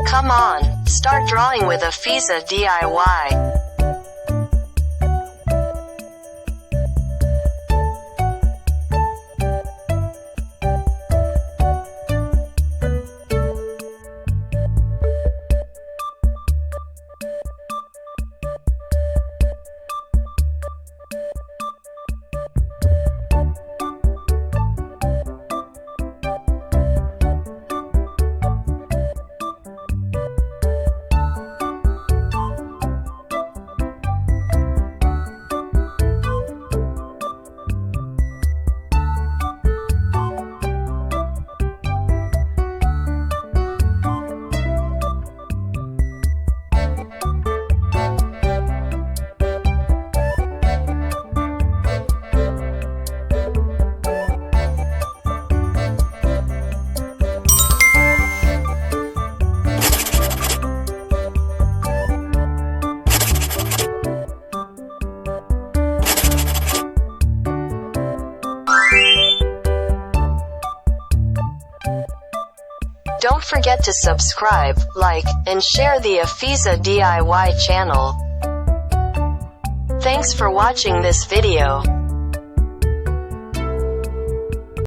Come on, start drawing with Afizah DIY. Don't forget to subscribe, like, and share the Afizah DIY channel. Thanks for watching this video.